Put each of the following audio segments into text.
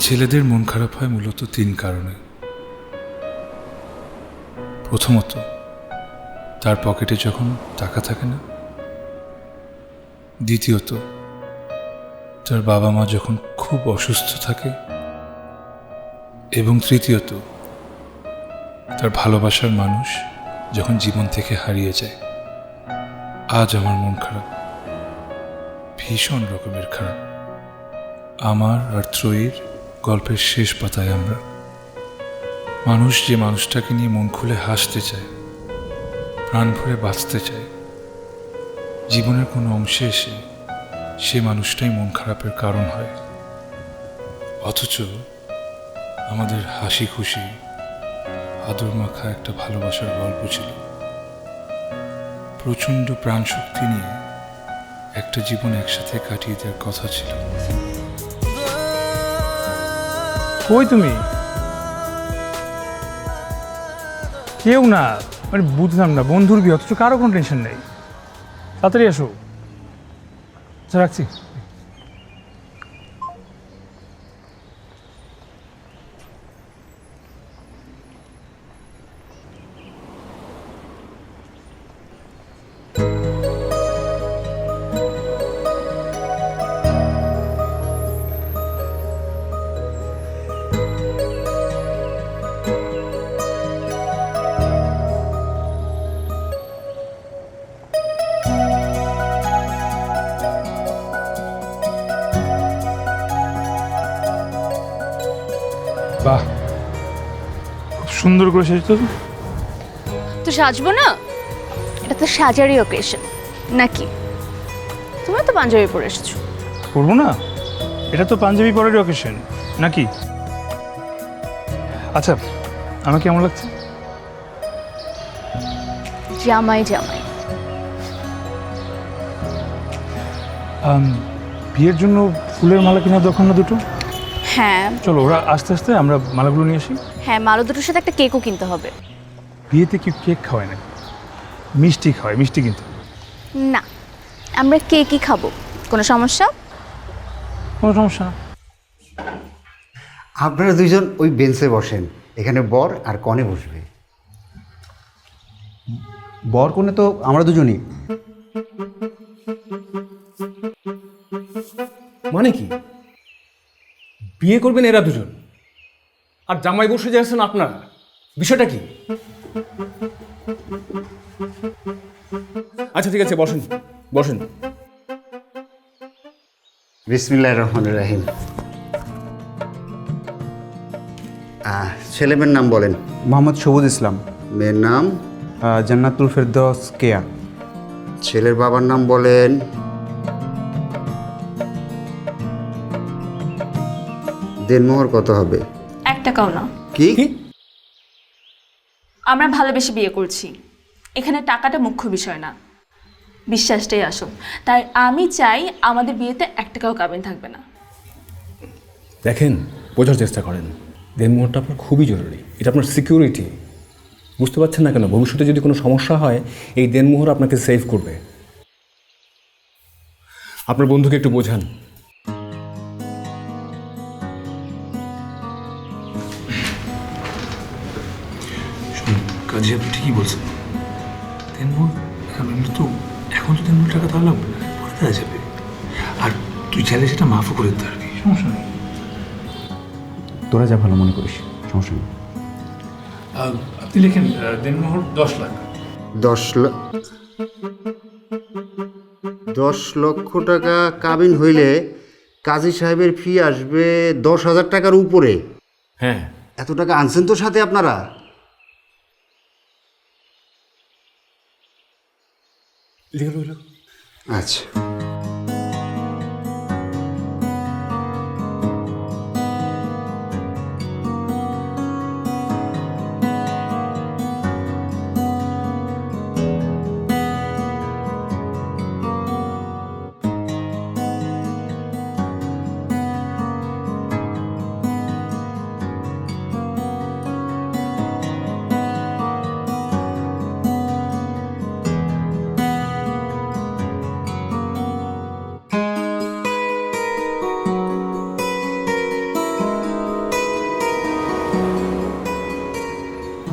ছেলেদের মন খারাপ হয় মূলত তিন কারণে। প্রথমত, তার পকেটে যখন টাকা থাকে না। দ্বিতীয়ত, তার বাবা মা যখন খুব অসুস্থ থাকে। এবং তৃতীয়ত, তার ভালোবাসার মানুষ যখন জীবন থেকে হারিয়ে যায়। আজ আমার মন খারাপ, ভীষণ রকমের খারাপ। আমার আর ত্রয়ীর গল্পের শেষ পাতায় আমরা। মানুষ যে মানুষটাকে নিয়ে মন খুলে হাসতে চায়, প্রাণ ভরে বাঁচতে চায়, জীবনের কোনো অংশে এসে সে মানুষটাই মন খারাপের কারণ হয়। অথচ আমাদের হাসি খুশি আদর মাখা একটা ভালোবাসার গল্প ছিল। প্রচণ্ড প্রাণ শক্তি নিয়ে একটা জীবন একসাথে কাটিয়ে দেওয়ার কথা ছিল। কই তুমি? কেউ না, মানে বুঝলাম না, বন্ধুর বিয়ে অথচ কারো কোনো টেনশন নেই। তাড়াতাড়ি আসো। আচ্ছা, রাখছি। বাহ, খুব সুন্দর করে সেজেছো তো। তো সাজবো না? এটা তো সাজারই অকেশন নাকি? তুমি তো পাঞ্জাবি পরে এসেছো। করবো না? এটা তো পাঞ্জাবি পরের অকেশন নাকি? আচ্ছা, আমার কেমন লাগছে? জামাই জামাই। বিয়ের জন্য ফুলের মালা কিনা দরকার না দুটো? হ্যাঁ চলো, ওরা আস্তে আস্তে আমরা মালাগুলো নিয়ে আসি। হ্যাঁ, মালা দুটোর সাথে একটা কেকও কিনতে হবে। বিয়েতে কি কেক খাওয়ায় না? মিষ্টি খাওয়ায়, মিষ্টি কিনতে হবে। না, আমরা কেকই খাবো। কোনো সমস্যা? কোনো সমস্যা না। আপনারা দুইজন ওই বেঞ্চে বসেন, এখানে বর আর কনে বসবে। বর কনে তো আমরা দুজনই। মানে কি? বিয়ে করবেন এরা দুজন, আর জামাই বসে যাচ্ছেন আপনারা? বিষয়টা কি? আচ্ছা ঠিক আছে, বসেন বসেন। বিসমিল্লাহির রহমানির রহিম। ছেলে মেয়ের নাম বলেন। মোহাম্মদ সবুজ ইসলাম। মেয়ের নাম? জান্নাতুল ফেরদৌস কেয়া। ছেলের বাবার নাম বলেন। দেনমোহর কত হবে? 1 টাকাও না। কি? আমরা ভালোবেসে বিয়ে করছি, এখানে টাকাটা মুখ্য বিষয় না, বিশ্বাসটাই আসল। তাই আমি চাই আমাদের বিয়েতে 1 টাকাও কাবিন থাকবে না। দেখেন, বোঝার চেষ্টা করেন, দেনমোহরটা আপনার খুবই জরুরি। এটা আপনার সিকিউরিটি। বুঝতে পারছেন না কেন? ভবিষ্যতে যদি কোনো সমস্যা হয়, এই দেনমোহর আপনাকে সেভ করবে। আপনার বন্ধুকে একটু বোঝান। কাজী আপনি ঠিকই বলছেন। তেনমূল তো এখন তো তেনমূল টাকা দেওয়া লাগবে না, পরে দেওয়া যাবে। আর তুই চাইলে সেটা মাফও করে দিতে পারবি, সমস্যা নেই। তোরা যা ভালো মনে করিস, সমস্যা নেই। আপনি লিখেন দেনমোহর 10 লাখ। 10 লক্ষ টাকা কাবিন হইলে কাজী সাহেবের ফি আসবে 10,000 টাকার উপরে। হ্যাঁ, এত টাকা আনছেন তো সাথে আপনারা? লিখে রইল। আচ্ছা,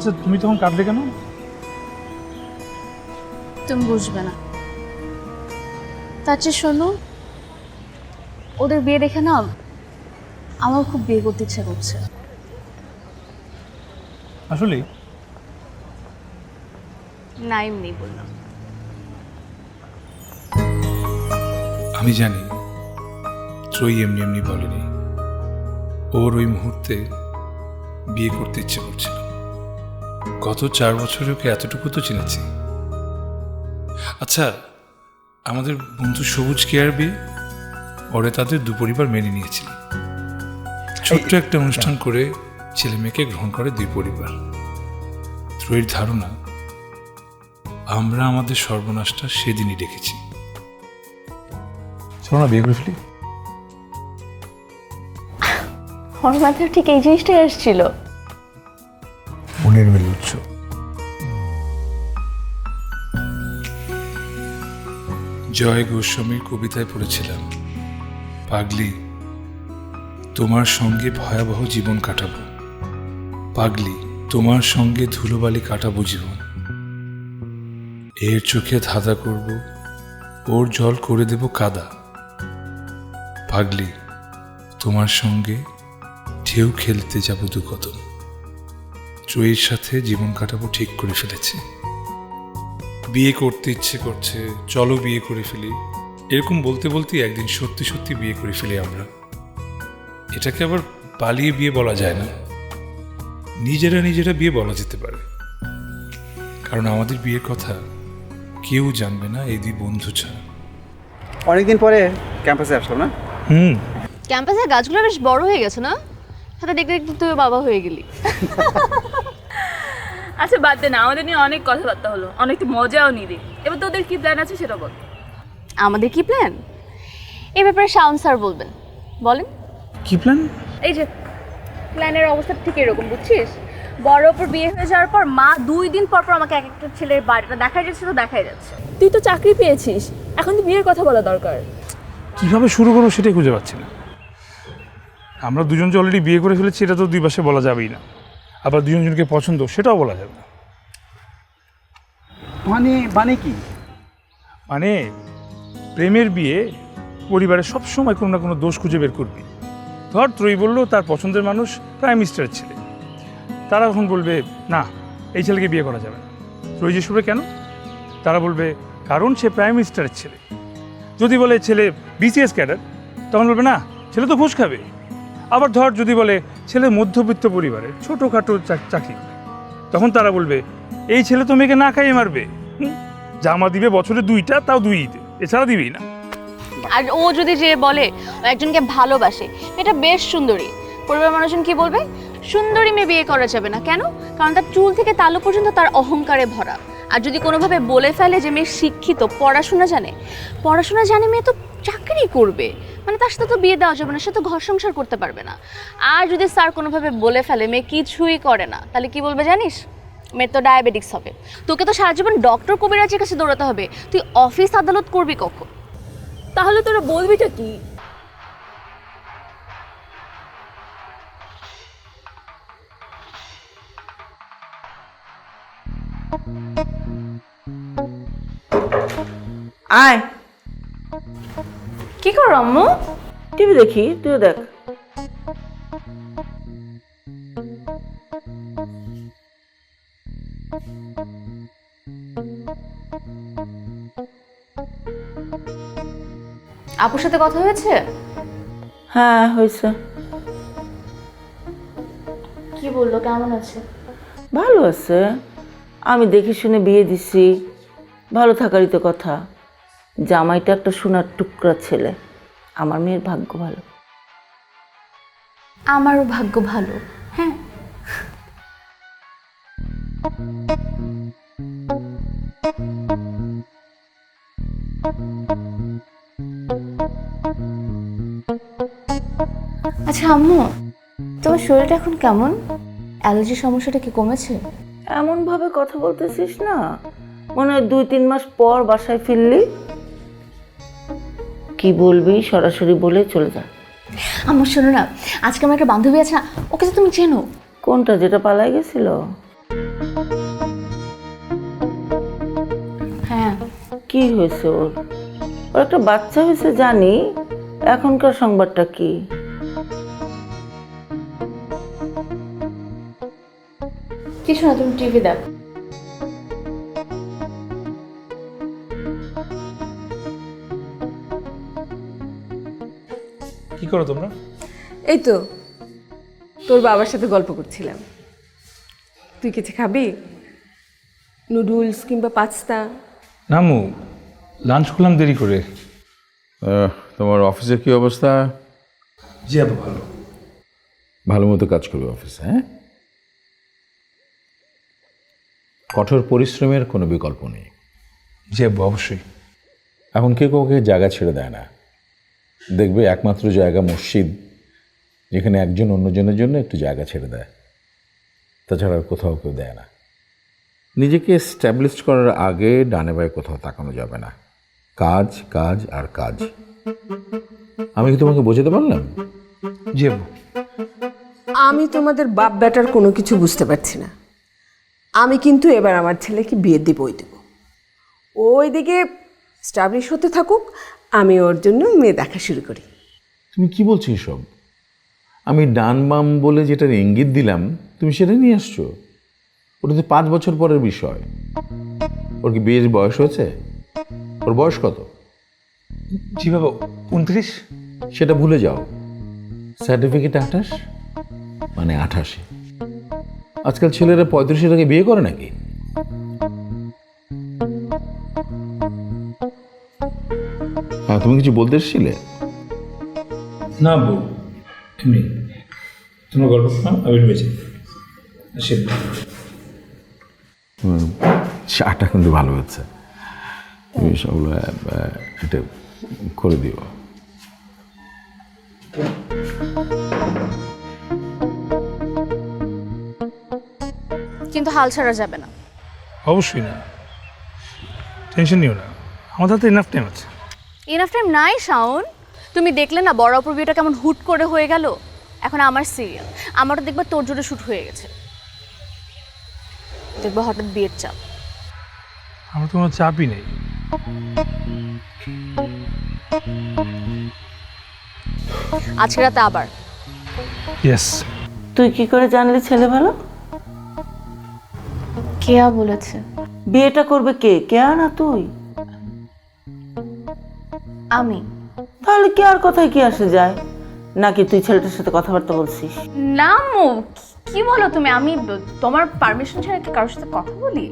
আচ্ছা তুমি তখন কাঁদলে কেন? তুমি বুঝবে না। তার চেয়ে শোনো, ওদের বিয়ে দেখে না আমার খুব বিয়ে করতে ইচ্ছা করছে। আসলে না এমনি বললাম। আমি জানি ত্রয়ী এমনি এমনি বলেনি, ওর ওই মুহূর্তে বিয়ে করতে ইচ্ছে করছিল। গত 4 বছরে ওকে এতটুকু তো চিনেছি। আচ্ছা, আমাদের বন্ধু সবুজ কেয়ার বিয়ে, ওরে তাদের দুপরিবার মেনে নিয়েছিল। ছোট্ট একটা অনুষ্ঠান করে ছেলে মেয়েকে গ্রহণ করে 2 পরিবার। ত্রয়ীর ধারণা আমরা আমাদের সর্বনাশটা সেদিনই দেখেছি। চলো না বিয়ে করে ফেলি। ওর মাথায় ঠিক এই জিনিসটাই আসছিল। মনের মিল উৎস। জয় গোস্বামীর কবিতায় পড়েছিলাম, পাগলি তোমার সঙ্গে ভয়াবহ জীবন কাটাবো, পাগলি তোমার সঙ্গে ধুলোবালি কাটাবো জীবন। এর চোখে ধাঁধা করব, ওর জল করে দেব কাদা, পাগলি তোমার সঙ্গে ঢেউ খেলতে যাব 2 কদম। ত্রয়ীর সাথে জীবন কাটাবো ঠিক করে ফেলেছি। বিয়ে করতে ইচ্ছে করছে, চলো বিয়ে করে ফেলি, এরকম বলতে বলতে একদিন সত্যি সত্যি বিয়ে করে ফেলি আমরা। এটাকে আবার পালিয়ে বিয়ে বলা যায় না, নিজেরা নিজেরা বিয়ে বলা যেতে পারে। কারণ আমাদের বিয়ের কথা কেউ জানবে না এই 2 বন্ধু ছাড়া। অনেকদিন পরে ক্যাম্পাসে আসলাম না? ক্যাম্পাসের গাছগুলো বেশ বড় হয়ে গেছে না? সাথে দেখতে দেখতে তুই বাবা হয়ে গেলি। আচ্ছা বাদ দে না, আমাদের নিয়ে অনেক কথাবার্তা হলো, অনেক মজাও নিলি। এবার তোদের কি প্ল্যান আছে সেটা বল। আমাদের কি প্ল্যান? এই ব্যাপারে শাওন স্যার বলবেন। বলেন। কি প্ল্যান? এই যে প্ল্যানের অবস্থা ঠিক এরকম, বুঝছিস? বড় ওপর বিয়ে হয়ে যাওয়ার পর মা 2 দিন পর পর আমাকে এক একটা ছেলের বাড়িটা দেখাই যাচ্ছে তো দেখাই যাচ্ছে। তুই তো চাকরি পেয়েছিস, এখন তো বিয়ের কথা বলা দরকার। কিভাবে শুরু করবো সেটাই খুঁজে পাচ্ছি না। আমরা দুজন যে অলরেডি বিয়ে করে ফেলেছি এটা তো 2 পাশে বলা যাবেই না, আবার দুজনকে পছন্দ সেটাও বলা যাবে না। মানে কি? মানে প্রেমের বিয়ে পরিবারে সবসময় কোনো না কোনো দোষ খুঁজে বের করবি। ধর ত্রয়ী বললো তার পছন্দের মানুষ প্রাইম মিনিস্টারের ছেলে, তারা এখন বলবে না এই ছেলেকে বিয়ে করা যাবে না। ত্রয়ী জিজ্ঞেস করবে কেন? তারা বলবে কারণ সে প্রাইম মিনিস্টারের ছেলে। যদি বলে ছেলে বিসিএস ক্যাডার, তখন বলবে না ছেলে তো ঘুষ খাবে। আবার ধর যদি বলে ছেলে মধ্যবিত্ত পরিবারের ছোটোখাটো চাকরি করে, তখন তারা বলবে এই ছেলে তো মেয়েকে না খাইয়ে মারবে, জামা দিবে বছরে 2টা, তাও 2 ঈদে, এছাড়া দিবেই না। আর ও যদি যে বলে ও একজনকে ভালোবাসে, এটা বেশ সুন্দরী, পরিবারের মানুষজন কি বলবে? সুন্দরী মেয়ে বিয়ে করা যাবে না। কেন? কারণ তার চুল থেকে তালু পর্যন্ত তার অহংকারে ভরা। আর যদি কোনোভাবে বলে ফেলে যে মেয়ে শিক্ষিত, পড়াশোনা জানে মেয়ে তো চাকরি করবে, মানে তার সাথে তো বিয়ে দেওয়া যাবে না, সে তো ঘর সংসার করতে পারবে না। আর যদি স্যার কোনোভাবে বলে ফেলে মেয়ে কিছুই করে না, তাহলে কি বলবে জানিস? মেয়ের তো ডায়াবেটিক্স হবে। তোকে তো সারা জীবন ডক্টর কবিরাজের কাছে দৌড়াতে হবে, তুই অফিস আদালত করবি কখন? তাহলে তোরা বলবিটা কি? আয় কি করো আম্মু? টিভি দেখি, তুইও দেখ। আপুর সাথে কথা হয়েছে? হ্যাঁ হয়েছে। কি বললো, কেমন আছে? ভালো আছে, আমি দেখে শুনে বিয়ে দিছি, ভালো থাকারই তো কথা। জামাইটা একটা সোনার টুকরা ছেলে, আমার মেয়ের ভাগ্য ভালো। আমারও ভাগ্য ভালো। হ্যাঁ, আচ্ছা আম্মু, তোমার শরীরটা এখন কেমন? অ্যালার্জির সমস্যাটা কি কমেছে? এমনভাবে কথা বলতেছিস না, মনে হয় 2-3 মাস পর বাসায় ফিরলি। কি বলবি সরাসরি বলে চলে যা। আম্মু শোনো না, আজকে আমার একটা বান্ধবী আছে না, ওকে তো তুমি চেনো। কোনটা, যেটা পালাই গেছিল? কি হয়েছে ওর? ওর একটা বাচ্চা হয়েছে জানি, এখনকার সংবাদটা কি? কিছু না, তুমি টিভি দেখ। কি করো তোমরা? এই তো তোর বাবার সাথে গল্প করছিলাম। তুই কিছু খাবি? নুডলস কিংবা পাস্তা? নামু, লাঞ্চ করলাম দেরি করে। তোমার অফিসের কি অবস্থা? জি আব্বু ভালো। ভালো মতো কাজ করবে অফিসে, হ্যাঁ? কঠোর পরিশ্রমের কোনো বিকল্প নেই। জি আব্বু অবশ্যই। এখন কেউ কাউকে জায়গা ছেড়ে দেয় না। দেখবে একমাত্র জায়গা মসজিদ, যেখানে একজন অন্যজনের জন্য একটু জায়গা ছেড়ে দেয়, তাছাড়া আর কোথাও কেউ দেয় না। নিজেকে এস্টাবলিশ করার আগে ডানে বায়ে কোথাও তাকানো যাবে না। কাজ কাজ আর কাজ। আমি কি তোমাকে বোঝাতে পারলাম? জি আব্বু। আমি তোমাদের বাপ বেটার কোনো কিছু বুঝতে পারছি না। আমি কিন্তু এবার আমার ছেলেকে বিয়ে দিবই দেব। ওইদিকে স্টাবলিশ হতে থাকুক, আমি ওর জন্য মেয়ে দেখা শুরু করি। তুমি কি বলছো এসব? আমি ডান বাম বলে যেটার ইঙ্গিত দিলাম তুমি সেটা নিয়ে আসছো। ওটা তো 5 বছর পরের বিষয়। ওর কি বিয়ের বয়স হয়েছে? ওর বয়স কত? জি বাবা 29। সেটা ভুলে যাও। সার্টিফিকেট 28 মানে 88। আজকাল ছেলেরা 35-এর আগে বিয়ে করে নাকি? হ্যাঁ, তুমি কিছু বলতে এসেছিলে? না আব্বু, এমনি তোমরা গল্প শোনাও, আমি বেঁচে চাটা কিন্তু ভালো হচ্ছে। তুমি সবগুলো এটা করে দিও। কিন্তু হাল ছাড়া যাবে না। অবশ্যই না, টেনশন নিও না, আমাদের হাতে ইনাফ টাইম আছে। ইনাফ টাইম নাই শাওন। তুমি দেখলে না বড় অপুর বিয়েটা কেমন হুট করে হয়ে গেল। এখন আমার সিরিয়াল, আমারও দেখবে তোর জোরে শুট হয়ে গেছে। দেখবো হঠাৎ বিয়ের চাপ। আমার তো কোনো চাপই নেই। আজকে রাতে আবার। ইয়েস। তুই কি করে জানলি ছেলে ভালো? কেয়া বলেছে। বিয়েটা করবে কে, কেয়া না তুই? আমি। তাহলে কে আর কথায় কি আসে যায়? নাকি তুই ছেলেটার সাথে কথাবার্তা বলছিস? না মো, কি বলো তুমি? আমি তোমার পারমিশন ছাড়া কি কারোর সাথে কথা বলি?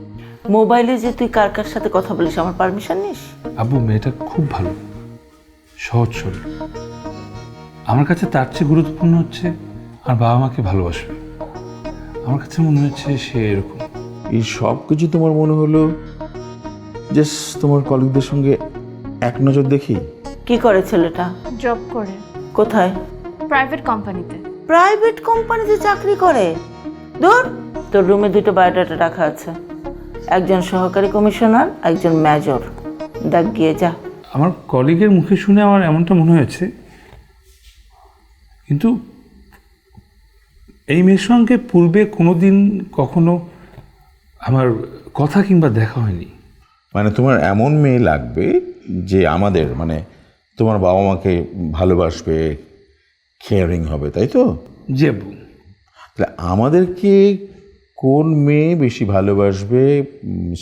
মোবাইলে যে তুই কার কার সাথে কথা বলিস আমার পারমিশন নিস? আব্বু মেয়েটা খুব ভালো, সহজ সরল। আমার কাছে তার চেয়ে গুরুত্বপূর্ণ হচ্ছে আর বাবা মাকে ভালোবাসবে। আমার কাছে মনে হচ্ছে সে এরকম। এই সব কিছু তোমার মনে হলো জাস্ট তোমার কলিগদের সঙ্গে এক নজর দেখি? কি করে ছেলেটা? জব করে। কোথায়? প্রাইভেট কোম্পানিতে। প্রাইভেট কোম্পানিতে চাকরি করে? দূর, তোর রুমে 2টো বায়োডাটা রাখা আছে, একজন সহকারী কমিশনার, একজন মেজর। দেখ গিয়ে যা। আমার কলিগের মুখে শুনে আমার এমনটা মনে হয়েছে, কিন্তু এই মেয়ের সঙ্গে পূর্বে কোনোদিন কখনো আমার কথা কিংবা দেখা হয়নি। মানে তোমার এমন মেয়ে লাগবে যে আমাদের মানে তোমার বাবা মাকে ভালোবাসবে, কেয়ারিং হবে, তাই তো? জি আব্বু। তাহলে আমাদেরকে কোন মেয়ে বেশি ভালোবাসবে,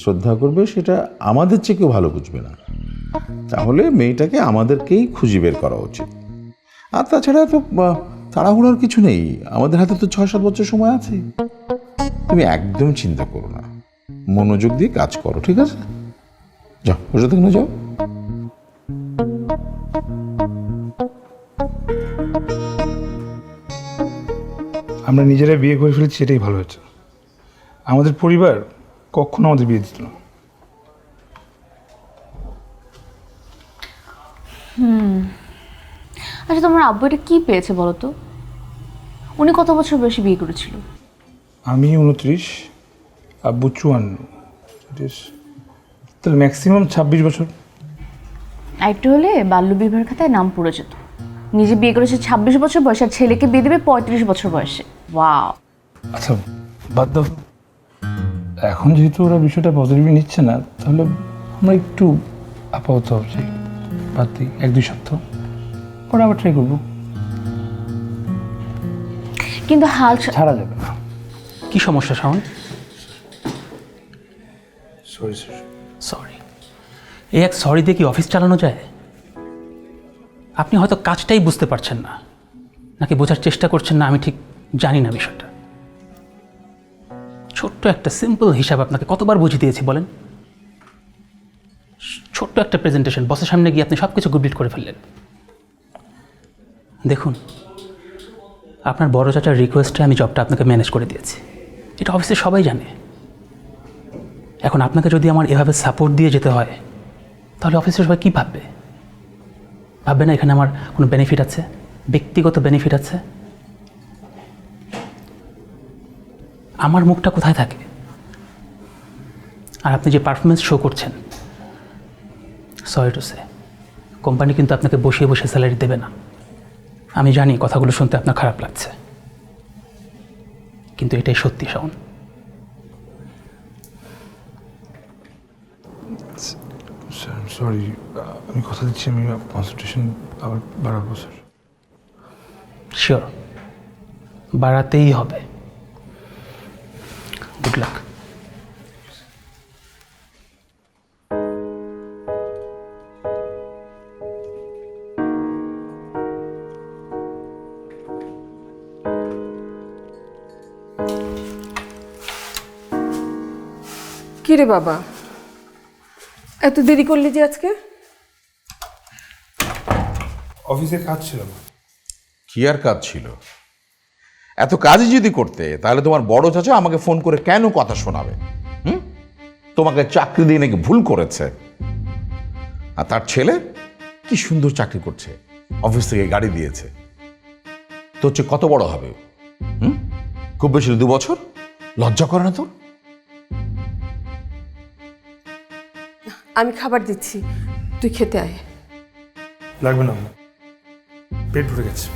শ্রদ্ধা করবে, সেটা আমাদের চেয়ে কেউ ভালো বুঝবে না। তাহলে মেয়েটাকে আমাদেরকেই খুঁজে বের করা উচিত। আর তাছাড়া তো তাড়াহুড়োর কিছু নেই, আমাদের হাতে তো 6-7 বছর সময় আছে। তুমি একদম চিন্তা করো না, মনোযোগ দিয়ে কাজ করো, ঠিক আছে? যাও, বসে থাকো না, যাও। আমরা নিজেরাই বিয়ে করে ফেলেছি, সেটাই ভালো হয়েছে। আমাদের পরিবার কখনো আমাদের বিয়ে দিত না। আচ্ছা তোমার আব্বু এটা কি পেয়েছে বলো তো? উনি কত বছর বয়সে বিয়ে করেছিল? আমি 29, আব্বু 54। তাহলে ম্যাক্সিমাম 26 বছর। একটু হলে বাল্যবিবাহের খাতায় নাম পড়ে যেত। নিজে বিয়ে করেছে 26 বছর বয়সে, আর ছেলেকে বিয়ে দেবে 35 বছর বয়সে। ওয়াও। আচ্ছা বাদ দাও, এখন যেহেতু ওরা বিষয়টা পজিটিভলি নিচ্ছে না, তাহলে আমরা একটু আপাতত যে বাদ দিই 1-2 সপ্তাহ পরে আবার ট্রাই করবো। কিন্তু হাল ছাড়া যাবে না। কি সমস্যা শাওন? Sorry sir. সরি? এই এক সরি দিয়ে কি অফিস চালানো যায়? আপনি হয়তো কাজটাই বুঝতে পারছেন না, নাকি বোঝার চেষ্টা করছেন না, আমি ঠিক জানি না বিষয়টা। ছোট্ট একটা সিম্পল হিসাব আপনাকে কতবার বুঝিয়ে দিয়েছি বলেন? ছোট্ট একটা প্রেজেন্টেশন, বসের সামনে গিয়ে আপনি সব কিছু কমপ্লিট করে ফেললেন। দেখুন, আপনার বড় চাচার রিকোয়েস্টে আমি জবটা আপনাকে ম্যানেজ করে দিয়েছি, এটা অফিসে সবাই জানে। এখন আপনাকে যদি আমার এভাবে সাপোর্ট দিয়ে যেতে হয়, তাহলে অফিসের সবাই কী ভাববে? ভাববে না এখানে আমার কোনো বেনিফিট আছে, ব্যক্তিগত বেনিফিট আছে? আমার মুখটা কোথায় থাকে? আর আপনি যে পারফরমেন্স শো করছেন, সরি টু সে, কোম্পানি কিন্তু আপনাকে বসিয়ে বসে স্যালারি দেবে না। আমি জানি কথাগুলো শুনতে আপনার খারাপ লাগছে, কিন্তু এটাই সত্যি শাওন। স্যার সরি, আমি কথা দিচ্ছি আমি কনসেন্ট্রেশন আবার বাড়াবো স্যার। শিওর, বাড়াতেই হবে। Good luck. কি রে বাবা, এত দেরি করলি যে আজকে? অফিসে কাজ ছিল না। কি আর কাজ ছিল? এত কাজই যদি করতে তাহলে তোমার বড় চাচা আমাকে ফোন করে কেন কথা শোনাবে? তোমাকে চাকরি দিয়ে নাকি ভুল করেছে, আর তার ছেলে কি সুন্দর চাকরি করছে, অফিস থেকে গাড়ি দিয়েছে। তো হচ্ছে কত বড় হবে? খুব বেশি 2 বছর। লজ্জা করে না তোর? আমি খাবার দিচ্ছি, তুই খেতে আয়। লাগবে না, পেট ভরে গেছে।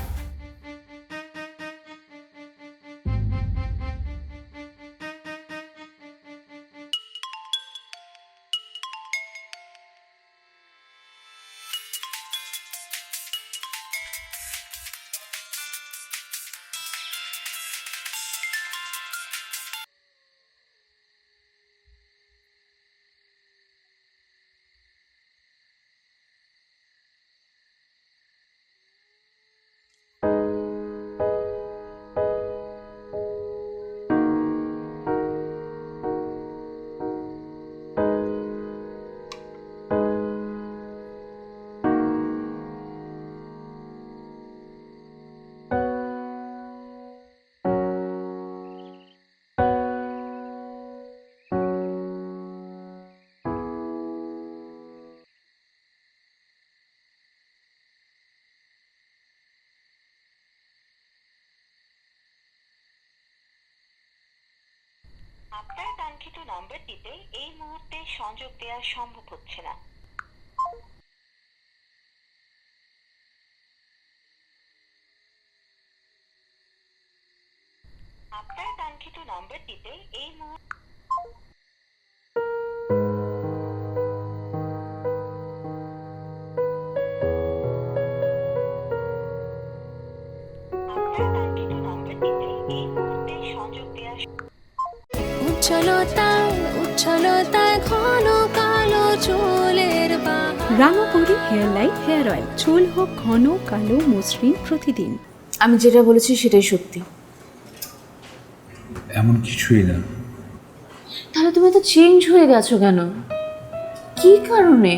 আপনার কাঙ্ক্ষিত নাম্বারটিতে এই মুহূর্তে সংযোগ দেওয়া সম্ভব হচ্ছে না। আপনার কাঙ্ক্ষিত নাম্বারটিতে এই মুহূর্তে সংযোগ দেওয়া। উচ্ছলতা ঘন কালো চুলের রাঙাপুরি হেয়ার লাইট হেয়ার অয়েল, চুল হোক ঘন কালো মসৃণ প্রতিদিন। আমি যেটা বলেছি সেটাই সত্যি। এমন কিছুই না। তাহলে তুমি তো চেঞ্জ হয়ে গেছো কেন? কি কারণে?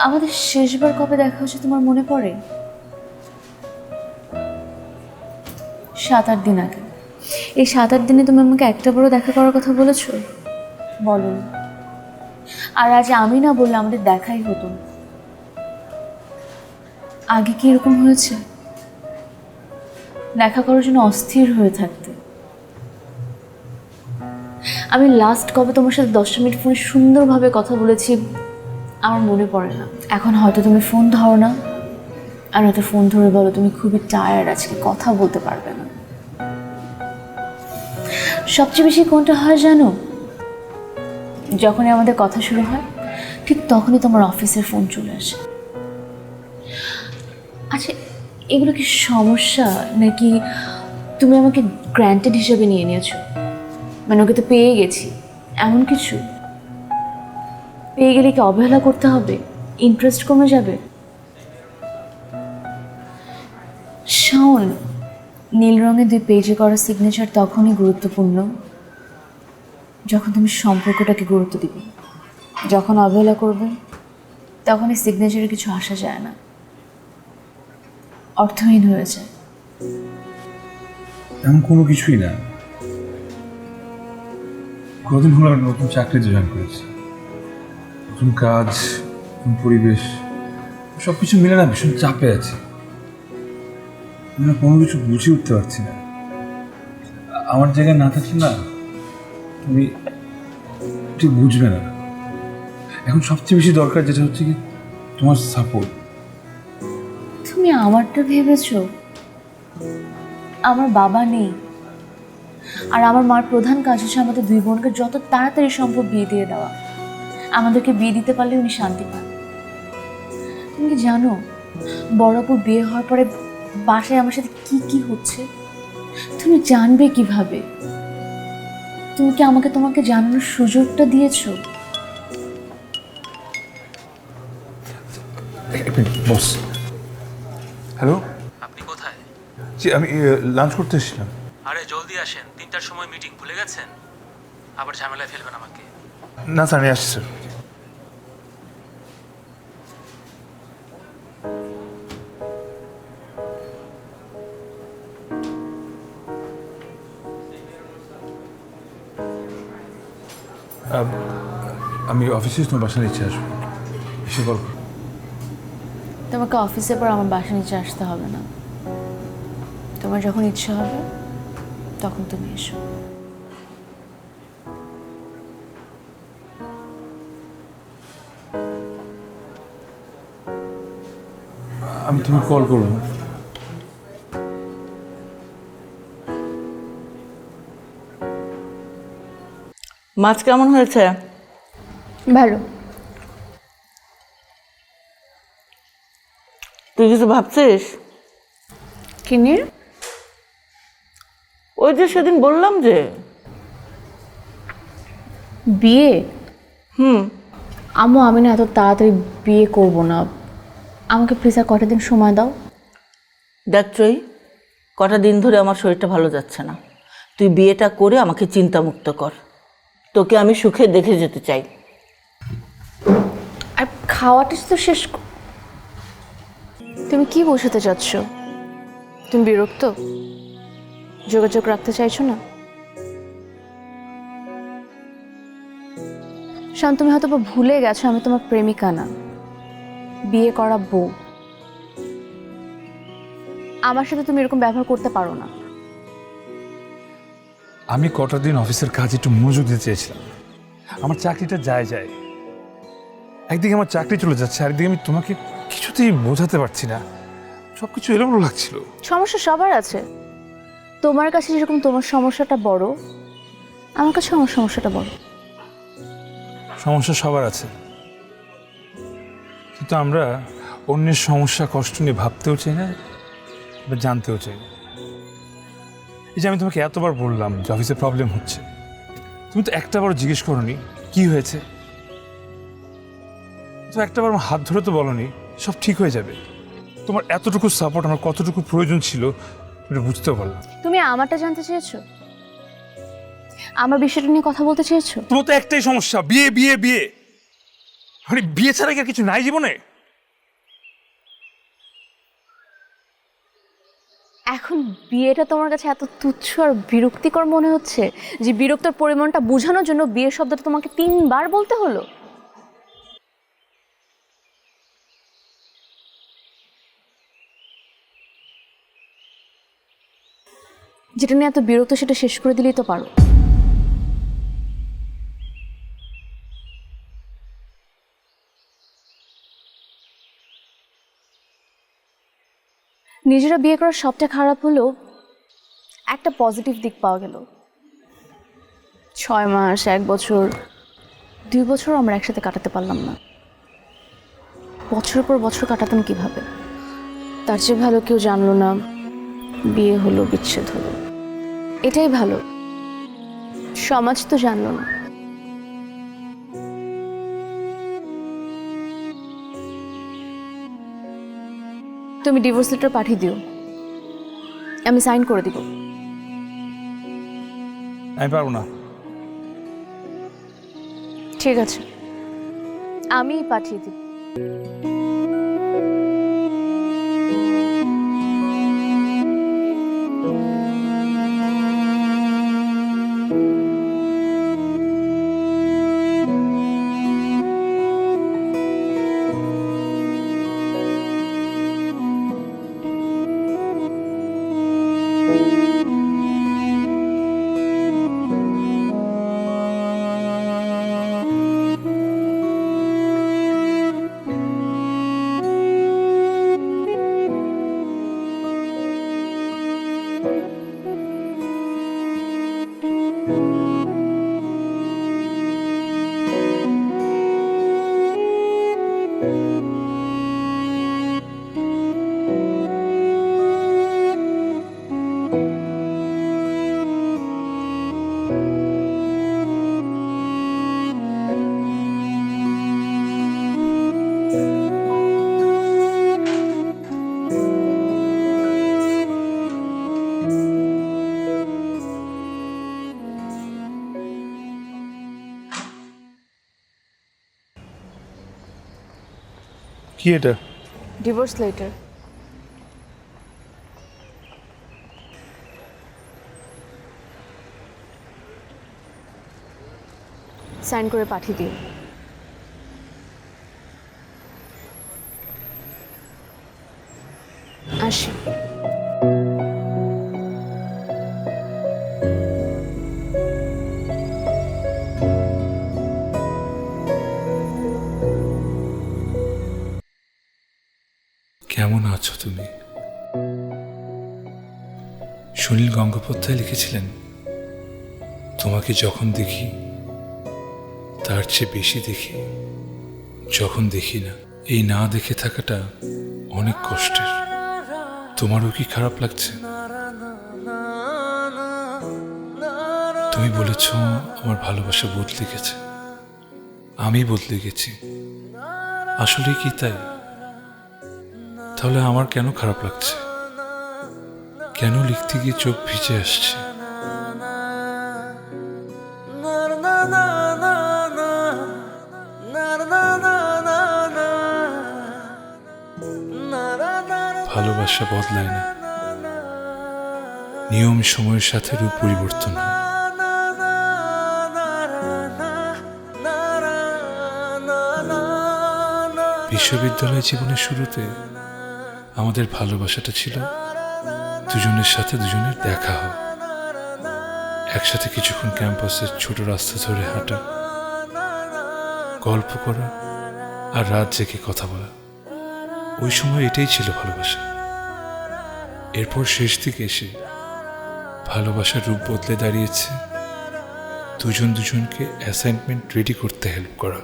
আমাদের শেষবার কবে দেখা হচ্ছে তোমার মনে পড়ে? 7-8 দিন আগে। এই 7-8 দিনে তুমি আমাকে একটা বড় দেখা করার কথা বলেছো? বলো। আর আজ আমি না বললে আমাদের দেখাই হতো। আগে কি এরকম হয়েছে? দেখা করার জন্য অস্থির হয়ে থাকতে। আমি লাস্ট কবে তোমার সাথে 10 মিনিট ফোনে সুন্দরভাবে কথা বলেছি আমার মনে পড়ে না। এখন হয়তো তুমি ফোন ধরো না, আর হয়তো ফোন ধরে বলো তুমি খুবই টায়ার্ড, আজকে কথা বলতে পারবে না। সবচেয়ে বেশি কোনটা হয় জানো? যখনই আমাদের কথা শুরু হয় ঠিক তখনই তোমার অফিসের ফোন চলে আসে। আচ্ছা, এগুলো কি সমস্যা নাকি তুমি আমাকে গ্র্যান্টেড হিসেবে নিয়ে নিয়েছো? মানে ওকে তো পেয়ে গেছি, এমন কিছু? পেয়ে গেলে কি অবহেলা করতে হবে? ইন্টারেস্ট কমে যাবে? শাওন, নীল রঙের 2 পেজে করা সিগনেচার তখনই গুরুত্বপূর্ণ যখন তুমি সম্পর্কটাকে গুরুত্ব দিবে। যখন অবহেলা করবে তখন এই সিগনেচারে কিছু আসা যায় না, অর্থহীন হয়ে যায়। এমন কোনো কিছুই না। কদিন হলো আমি নতুন চাকরিতে জয়েন করেছি, নতুন কাজ, নতুন পরিবেশ, সব কিছু মিলে না ভীষণ চাপে আছি। আমি কোনো কিছু বুঝে উঠতে পারছি না। আমার জায়গায় না থাকলে না তুমি ঠিক বুঝবে না। এখন সবচেয়ে বেশি দরকার যেটা হচ্ছে কি তোমার সাপোর্ট। তুমি আমারটা ভেবেছো? আমার বাবা নেই, আর আমার মার প্রধান কাজ হচ্ছে আমাদের 2 বোনকে যত তাড়াতাড়ি সম্ভব বিয়ে দিয়ে দেওয়া। আমাদেরকে বিয়ে দিতে পারলে উনি শান্তি পান। তুমি কি জানো বড়পুর বিয়ে হওয়ার পরে বাসায় আমার সাথে কি কি হচ্ছে? তুমি জানবে কিভাবে? তুমি কি আমাকে তোমাকে জানানোর সুযোগটা দিয়েছো? বস, হ্যালো, আপনি কোথায়? জি আমি লাঞ্চ করতে এসেছিলাম। আরে জলদি আসেন, 3টার সময় মিটিং, ভুলে গেছেন? আবার ঝামেলায় ফেলবেন আমাকে। না স্যার, আমি আসছি স্যার। আমি অফিসে তোমার বাসার নিচে আসবো, এসে গল্প। তোমাকে অফিসে পর আমার বাসা নিচে আসতে হবে না। তোমার যখন ইচ্ছা হবে তখন তুমি এসো। আমি তোমাকে কল করবো। মাছ কেমন হয়েছে? ভালো। তুই কিছু ভাবছিস? কি নিয়ে? ওই যে সেদিন বললাম যে বিয়ে। আম্মু, আমি না এত তাড়াতাড়ি বিয়ে করব না। আমাকে প্লিজ আর কটা দিন সময় দাও। দেখ চই, কটা দিন ধরে আমার শরীরটা ভালো যাচ্ছে না। তুই বিয়েটা করে আমাকে চিন্তামুক্ত কর। তোকে আমি সুখে দেখে যেতে চাই। আর খাওয়াটা তো শেষ। তুমি কি বোঝাতে চাচ্ছ? তুমি বিরক্ত? যোগাযোগ রাখতে চাইছো না? শান, তুমি হয়তো ভুলে গেছো আমি তোমার প্রেমিকা না, বিয়ে করা বউ। আমার সাথে তুমি এরকম ব্যবহার করতে পারো না। আমি কটা দিন অফিসের কাজ একটু মনোযোগ দিতে চেয়েছিলাম। আমার চাকরিটা যায়, একদিকে আমার চাকরি চলে যাচ্ছে, আরেকদিকে আমি তোমাকে কিছুতেই বোঝাতে পারছি না। সবকিছু এলোমেলো লাগছিল। সমস্যা সবার আছে। তোমার কাছে যেরকম তোমার সমস্যাটা বড়, আমার কাছে আমার সমস্যাটা বড়। সমস্যা সবার আছে, কিন্তু আমরা অন্যের সমস্যা কষ্ট নিয়ে ভাবতেও চাই না বা জানতেও চাই না। এই যে আমি তোমাকে এতবার বললাম যে অফিসে প্রবলেম হচ্ছে, তুমি তো একটাবারও জিজ্ঞেস করোনি কি হয়েছে। তো একটাবার আমার হাত ধরে তো বলনি সব ঠিক হয়ে যাবে। তোমার এতটুকু সাপোর্ট আমার কতটুকু প্রয়োজন ছিল এটা বুঝতেও পারলাম। তুমি আমারটা জানতে চেয়েছো? আমার বিষয়টা নিয়ে কথা বলতে চেয়েছো? তোমার তো একটাই সমস্যা, বিয়ে বিয়ে বিয়ে। মানে বিয়ে ছাড়া কি আর কিছু নাই জীবনে? এখন বিয়েটা তোমার কাছে এত তুচ্ছ আর বিরক্তিকর মনে হচ্ছে যে বিরক্তর পরিমাণটা বোঝানোর জন্য বিয়ে শব্দটা তোমাকে 3 বার বলতে হলো? যেটা নিয়ে এত বিরক্ত সেটা শেষ করে দিলেই তো পারো। নিজেরা বিয়ে করার সবটা খারাপ হলো, একটা পজিটিভ দিক পাওয়া গেল। 6 মাস, 1 বছর, 2 বছর আমরা একসাথে কাটাতে পারলাম না। বছরের পর বছর কাটাতাম কিভাবে? তার চেয়ে ভালো কেউ জানলো না, বিয়ে হলো, বিচ্ছেদ হলো। এটাই ভালো, সমাজ তো জানলো না। তুমি ডিভোর্স লেটার পাঠিয়ে দিও, আমি সাইন করে দিব। আমি পারবো না। ঠিক আছে, আমি পাঠিয়ে দিব। কি এটা? Divorce letter. সাইন করে পাঠিয়ে দিও। আসি। কেমন আছো তুমি? সুনীল গঙ্গোপাধ্যায় লিখেছিলেন, তোমাকে যখন দেখি তার চেয়ে বেশি দেখি যখন দেখি না। এই না দেখে থাকাটা অনেক কষ্টের। তোমারও কি খারাপ লাগছে? তুমি বলেছ আমার ভালোবাসা বদলে গেছে, আমি বদলে গেছি। আসলে কি তাই? তাহলে আমার কেন খারাপ লাগছে? কেন লিখতে গিয়ে চোখ ভিজে আসছে? ভালোবাসা বদলায় না, নিয়ম সময়ের সাথে রূপ পরিবর্তন হয়। বিশ্ববিদ্যালয় জীবনের শুরুতে আমাদের ভালোবাসাটা ছিল দুজনের সাথে দুজনের দেখা হওয়া, একসাথে কিছুক্ষণ ক্যাম্পাসের ছোট রাস্তা ধরে হাঁটা, গল্প করা আর রাত জেগে কথা বলা। ওই সময় এটাই ছিল ভালোবাসা। এরপর শেষ দিকে এসে ভালোবাসার রূপ বদলে দাঁড়িয়েছে দুজন দুজনকে অ্যাসাইনমেন্ট রেডি করতে হেল্প করা।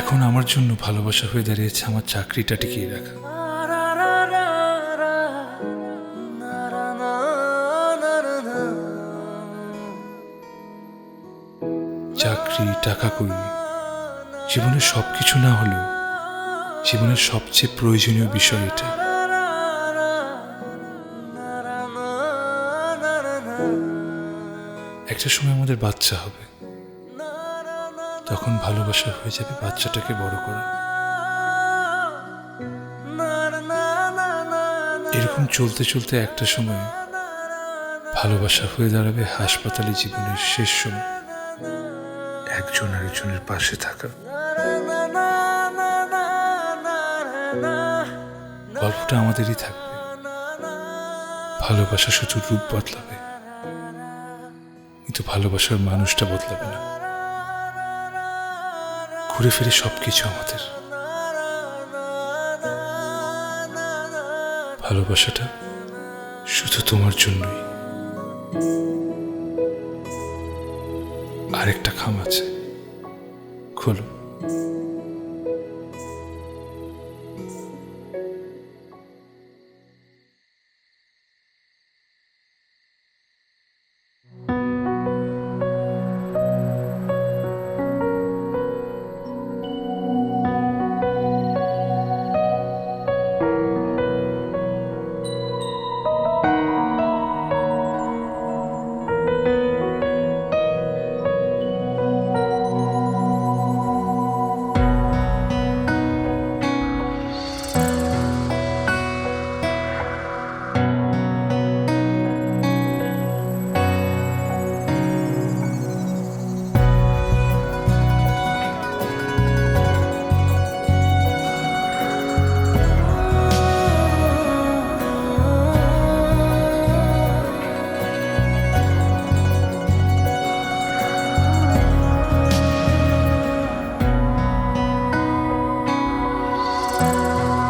এখন আমার জন্য ভালোবাসা হয়ে দাঁড়িয়েছে আমার চাকরিটা টিকিয়ে রাখা। চাকরি, টাকা করি, জীবনের সবকিছু না হলেও জীবনের সবচেয়ে প্রয়োজনীয় বিষয় এটা। একটা সময় আমাদের বাচ্চা হবে, তখন ভালোবাসা হয়ে যাবে বাচ্চাটাকে বড় করা। এরকম চলতে চলতে একটা সময় ভালোবাসা হয়ে দাঁড়াবে হাসপাতালে জীবনের শেষ সময়, একজন আরেকজনের পাশে থাকা। গল্পটা আমাদেরই থাকবে, ভালোবাসা শুধু রূপ বদলাবে, কিন্তু ভালোবাসার মানুষটা বদলাবে না। ঘুরে ফিরে সবকিছু আমাদের। ভালোবাসাটা শুধু তোমার জন্যই। আরেকটা খাম আছে, খোলো।